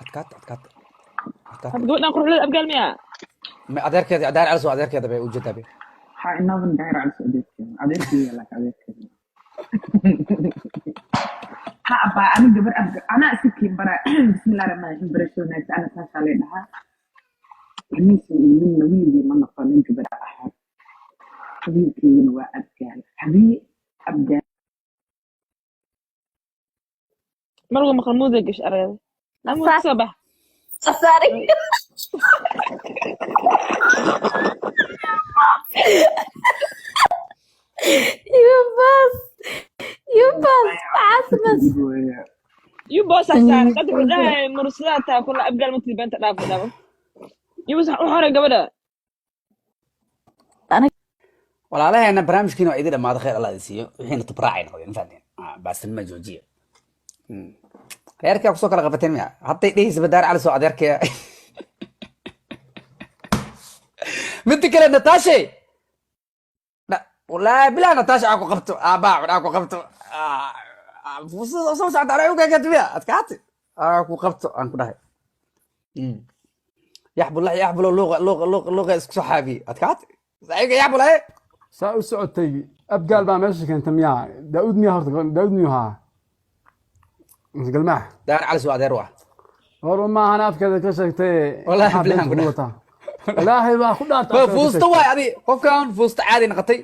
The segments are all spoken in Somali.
adkaad هاد قلنا نروح للأبقال مياه adeerkeeda adaan cali soo adeerkeeda bay u jeedaa bay ها إنه داير على سعوديتي عديتي لك عديتي ها أبا أنا جبر أبقى أنا أسكي برا بسم الله الرحمن الرحيم برشلونة أنا تاسع لها نيسي من نويلي من نقل جبر أحد حبيبي وأبقال حبيب أبقال مرقو مخلموذة قش أرغي لا مو صباح صاري يباس عاصمة يبوس عشان قدر لها مرسلاتها كل أبقال مثل بنت دافو دافو يبوس وحورة قبلها walaalaheena barnaamijkiina waa idin dhamaada khayr allah idin siiyo wixiina tibraacayna hooyan fahdeen baasinima joojiya reerkaa kusoo kala qabateen miya hadday dhehaysa badaar cali soo adeerkaya midda kale nataashe wallaahi bilaa nataasha aa ku qabto aabaa aa ku qabto soo socda anaa ugaagata miya adkaati aa ku qabto aan ku dhahay yaxbulo luuqa isku soo xaabiye adkaati saaxiibka yaxbul aye saa u socotay abgaal baa meesha keenta miyaa daawud miyaa horta daawud miyuu haa galmaax daar cali soo adeer waa hor maahan afkeeda ka sheegtay wallaahi bilahan ku wataa ilaahay baa ku dhaartay fuusta waay adi qofkan fuusta caadi noqotay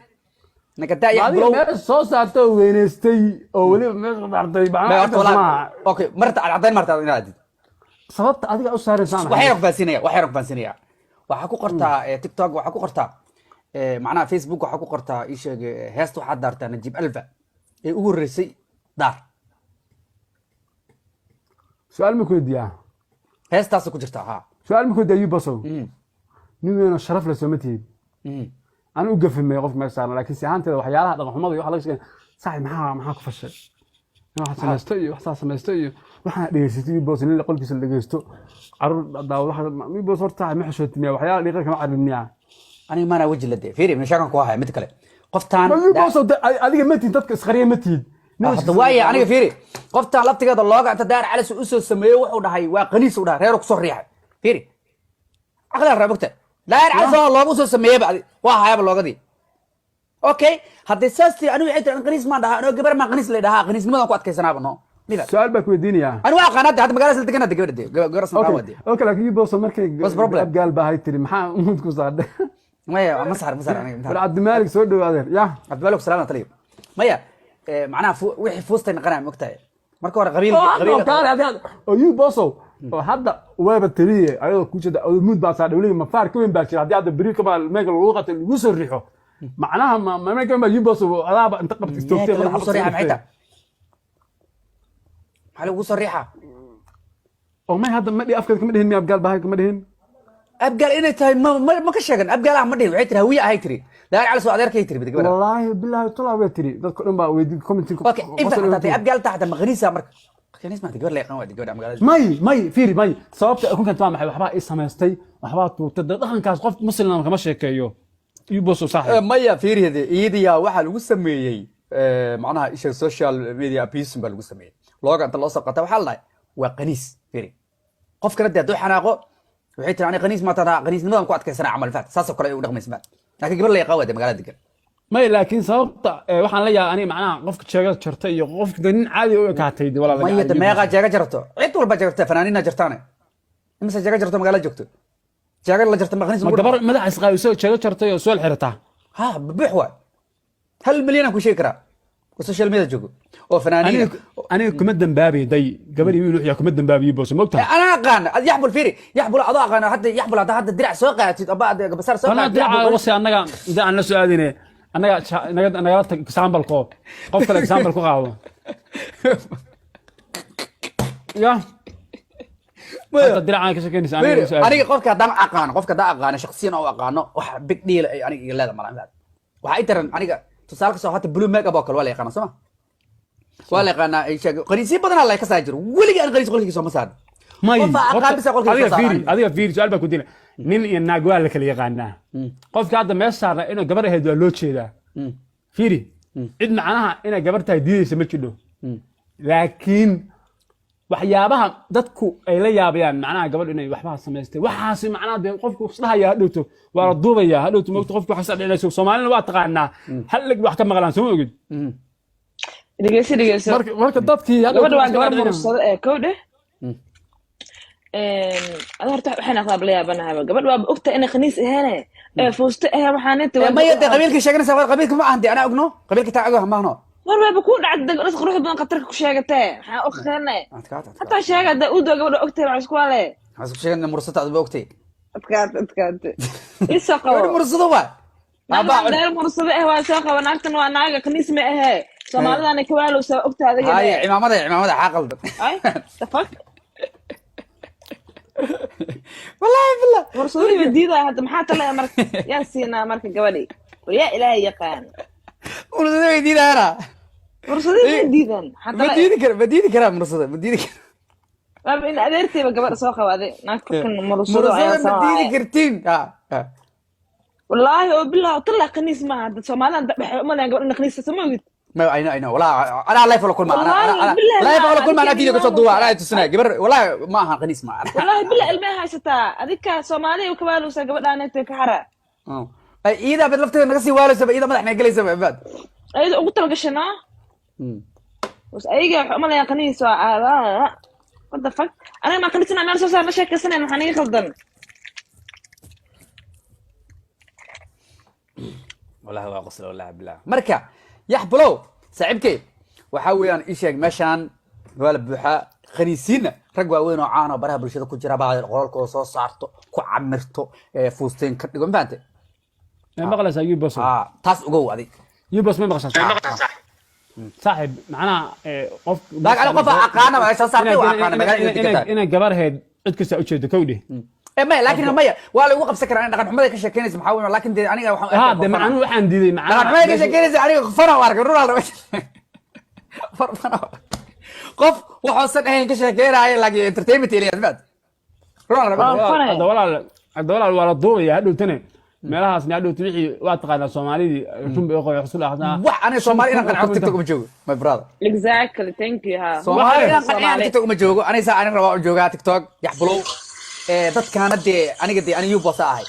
nakadaa yaxbulo meesha soo saartay oo weynaystay oo weliba meesha dhaartay okay marta caddayn marta inaad adid sababta adiga u saaraysaa waxay faansinaya waxaa ku qortaa tiktok waxaa ku qortaa macnaha facebook waxaa ku qortaa ii sheeg heesta waxaad daartaa najib alfa ee ugu horreysay daar su-aal ma ku weydiiyaa heestaasa ku jirtaa ha su-aal ma ku weydiiyaa yubasow nin weyn oo sharaf leh sooma tihid aan u gafimay qofka meesha saaran laakiin si ahaanteeda waxyaalaha dhaqanxumada iyo waxa laga sheegay saaxib maxaa ku fashay waxaad samaysto iyo waxaad samaysto iyo waxaad dhegeysatay yubos nin qolkiisa la dhegeysto caruur daawadaha yubos horta ma xishootimiya waxyaalaha dhiiqa kama caribniyaa aniga maana weji la dee fiiri meeshaan ku haya mid kale qoftaan yubos adiga ma tihid dadka isqariya ma tihid hadda waaya aniga fiiri qoftaan laftigeeda looga inta daar cali u soo sameeyey wuxuu dhahay waa qaniis u dhahay reer ku soo riixay fiiri aqla rabagta daar cali soo loogu soo sameeyay waa hayaba loogadii okay hadda saasti anigu waxay tahay qaniis ma dhaha anoo gabar ma qaniis la dhaha qaniisnimadan ku adkaysanaaba no su'aal baa ku weydiinayaa anigu waa qanaad hadda magaalada degan hadda gabar san qaawadi okay laakiin yubos markay abgaal baa hay tiri maxaa umud ku saadhay maya masar aniga wal Abdimalik soo dhawaadeer ya Abdimalik salaam taliyo maya macnaha wixii fuustay naqanaa mogtahay marka hore qabiil oo yubos oo hadda wayba tiriye ayadoo ku jida umud baa saadhay waliba mafaar ka weyn baa jira hadii hadda bari ka baa meel lagu qatay lagu soo riixo macnaha ma meekan baa yubos oo adaaba inta qabtay toogtay lagu soo riixay maxay tahay maxaa lagu soo riixaa oo ma hadda ma dhii afkeed kama dhihin miya abgaal baa kama dhihin abgaal inay tahay ma ka sheegan abgaalaha ma dhihin waxay tiri hawiye ahay tiri daar cali soo adeerkay tiri bidgabada wallaahi billahi tala way tiri dadka dhan baa weydii commenting okay inta hadda abgaal taxta maqnisa marka kaniis ma gabar leeqan waa gabadha magaalada may fiiri may sababta ku kanta maxay waxba ay samaystay waxba tuurtay dhaqankaas qof muslim kama sheekeeyo yubos saaxiib maya fiiriyade iyadiya waxa lagu sameeyay macnaha isha social media abuse baa lagu sameeyay looga inta loo soo qata waxa la waa qaniis fiiri qof kale dad xanaaqo waxay tiraani qaniis ma tada qaniisnimadan ku adkaysana amal faat saasoo kale ay u dhaqmaysaa laakiin gabar leeqan waa magaalada degan may laakiin sababta waxaan la yaabaa aniga macnaha qofka jeega jartay iyo qofka nin caadi u ekaatay walaalaha may yada meeqa jeega jarto cid walba jarto fanaaniina jartaane imisa jeega jarto magaalada joogto jeega la jarto maqniis gabar madax isqaawiso jeega jartay oo soo xirata ha buux waa hal milyan ku sheegi karaa social media joogo oo fanaaniina aniga kuma dambaabi day gabar iyo wiil kuma dambaabi boos moogtaa ana aqaan yaxbul fiiri yaxbul adoo aqaan hadda dirac soo qaatid aba basar soo qaatid dirac wasi anaga inta aan la soo aadine anaga tag example ko qof kale example ku qaado ya hadda dirac aan ka sheekeynaysa aniga qofka hadaan aqaan shakhsiyan oo aqaano wax big deal ay aniga iga leedahay malaha waxa ay taran aniga tusaale soo hata blue makeup oo kale waa la yaqaan soo waa la yaqaan ay sheeg qaniisi badan la ka saajiro waliga aan qaniis qolkiisa ma saad may adiga fiiri su'aal baa ku diina nin iyo naag waa la kala yaqaanaa qofka hadda meesha saarna inuu gabar ahayd waa loo jeedaa fiiri cid macnaha inay gabar tahay diidaysa ma jidho laakiin waxyaabaha dadku ay la yaabayaan macnaha gabadh inay waxba samaystay waxaasi macnaha de qofku islahayaa hadhowto waa la duubayaa hadhowto moogta qofku waxa dhacayso Soomaalina waa taqaanaa hal lig wax ka maqlaan soo ogid dhegeyso marka dadkii gabadha waa gabar mursada ee kowdhe أنا هرتاح وحنا قبل يا بنها قبل وقت أنا خنيس هنا فوزت هي وحنيت ما يدي قبيلك شاكنا سوى قبيلك ما عندي أنا أقنو قبيلك تاعه ما هنا مرة بكون عد ناس روح بدون قطرك وشاقته أخرنا حتى شاقة داود قبل وقت مع سكوالي حسب شاقنا مرصت عد بوقتي أتكات إيه ساقة مرصت هو ما بعد مرصت هو ساقة وناكتن وناقة خنيس ما هي سمعنا أنا كوالو وقت هذا هاي عمامة حاقل أي تفك والله بالله مرصودي بديدة هذا محات الله يا مرك يا سينا مرك قولي ويا إلهي يقان مرصودي بديدة أنا مرصودي بديدة بديدة كلام مرصودي بديدة ما بين أديرتي بقبر سوقة وهذه ناكل مرصودي بديدة كرتين والله وبالله طلع قنيس ما هذا سومالان ما لا قبل قنيس سموت ما أنا ولا أنا لا يفعل كل ما أنا لا يفعل كل ما أنا أكيد قصة ضوء لا تسنى قبر ولا ما قنيس ما والله بالله الماء شتا هذيك سومالي وكبالو سقبل أنا تكحرة إذا بدلفت نقصي والو سبب إذا ما إحنا قلي سبب بعد أيضا قلت لك شنا بس أيجا ما لا قنيس what the fuck أنا ما كنت أنا مرسوس أنا شاك سنة أنا حنيجي خلدن والله هو قصة والله بالله مركا يحبلو صاحبكي وحاويان إيشيك مشان ولا بوحة خنيسين رجوا وين وعانا برها بالشدة كجرا بعد القرار كوسا صارتو كعمرتو فوستين كتقول فانت ما قلنا سايب بس تاس وجو هذه يبص ما بقص صاحب معنا قف ذاك على قفا أقانا ما يصير صاحبي وأقانا ما إنا جبر هاد أتكسر أشيد كودي ما لكن ما ولا وقف سكر أنا لقد محمد كشكينيس محاول لكن دي أنا هذا معنا وحن دي معنا لقد محمد كشكينيس أنا فرع وارك رول فرع قف وحصل هين كشكير هاي لاقي انترتينمنت اللي أثبت رول الدولار ولا ضوء هادو تاني meelahaas naadhow tixi waa taqaanaa Soomaalidii run bay qoy xusul ahna wax ana Soomaali inaan qanacdo TikTok ma joogo my brother exactly thank you ha Soomaali inaan qanacdo TikTok ma joogo anay saa aan rabaa joogaa TikTok yaxbulow dadkaana dee aniga dee anigu boos ahay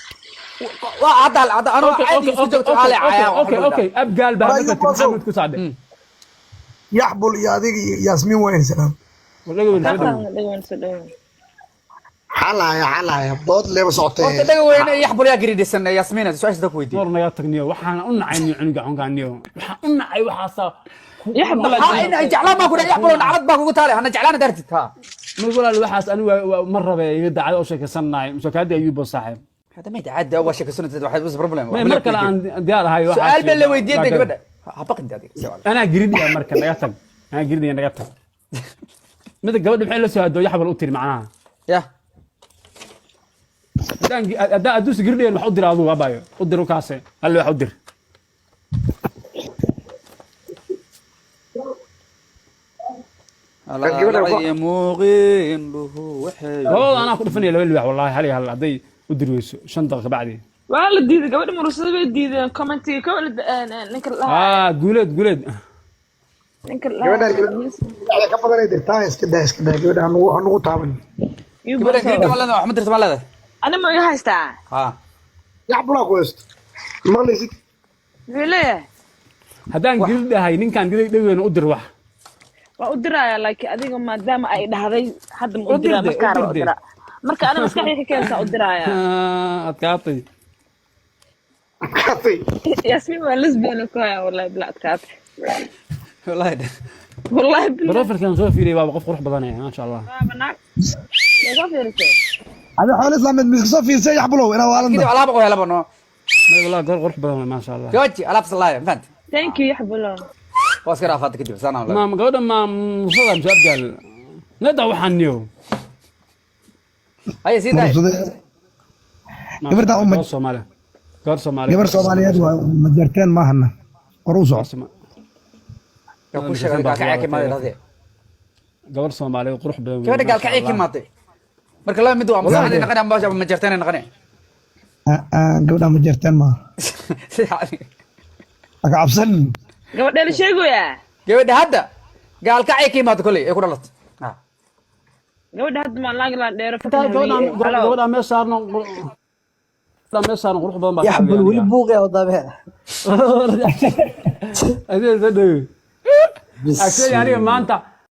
waa hadda ana caadi isku joogto ale caaya okay abgaal baa maxamed ku saade yaxbul iyo adiga Yasmin wayn salaam حلايا بود ليه بصوتين وقت دغ وين يحبر يا غريدسن ياسمين سؤال دك ويدي نور naga tagniyo waxaan u nacay cunuga cungaaniyo waxaan u nacay waxaasa يحبل ina jeclaan ma ku dhax yaxbul nacad baa kugu taale ana jeclaan dartid ha ma walaal waxaas anigu mar rabay iga dacay oo sheekaysanay musakaadi ayuu boo saaxib hada ma dacad oo sheekaysanad waxa bas problem mar kale aan diyaar ahay waxa su'aal baa la weydiiyay gabadha ha baqin dadii ana giridiya marka naga tag ana giridiya naga tag mid gabadha maxay la soo hado yaxbul u tiri macnaha ya هذا أدوس قردي أنا حضر هذا وابايو حضر كاسة هلا حضر الله يموغين له وحي والله أنا أخذ فني لو والله هلا ضي ودرويس شنطة بعدي والله ديد قبل مرسل ديد كومنتي كل نكر قولد نكر على كبر يدير تايس كده كده أنا طابن يبغى كده ولا أنا محمد رسم الله أنا ما يهستا ها yaxbul aqoist maqlaysid ليه هذا قرد هاي نين كان قرد وين أدر واحد وأدرى لك أديك ما دام أي هذا حد مقدرة مكار أدرى مرك أنا مسكحي كيف أدرى يا أتكاطي كاتي ياسمين ما لسبيان كويا والله بلا أتكاطي والله والله بالله بروفر كان سوي في لي بابا قف روح بدني ما شاء الله بناك يا غفيرتي هذا حول اسلام من صفي سي yaxbulow ina كده waalanda على بقى يلا بنو والله قال روح بدني ما شاء الله جوجي على بس الله فهمت ثانك يو يحبلون واسكر افات كده سنه والله ما قولنا ما مصدم شاب قال ندع وحنيو هاي سيدي gabarta قال Soomaali قال Soomaali gabar Soomaaliyeed waa majarteen maahna qoruuso يا كل شيء قال كعيك ما هذا قال Soomaali qurux badan كده قال كعيك ما تي marka la mid waa masaxay naqan baa ma jirtaan naqan gabadha majarteen ma aga absan gabadha la sheegayaa gabadha hadda gaal kacay kiimaad kulay ay ku dhalat gabadha hadda maan laag la dheero intaa gabadha meel saarno qurux badan baa يحبل ولي بوقي وضابها adee soo dhaweey actually aniga maanta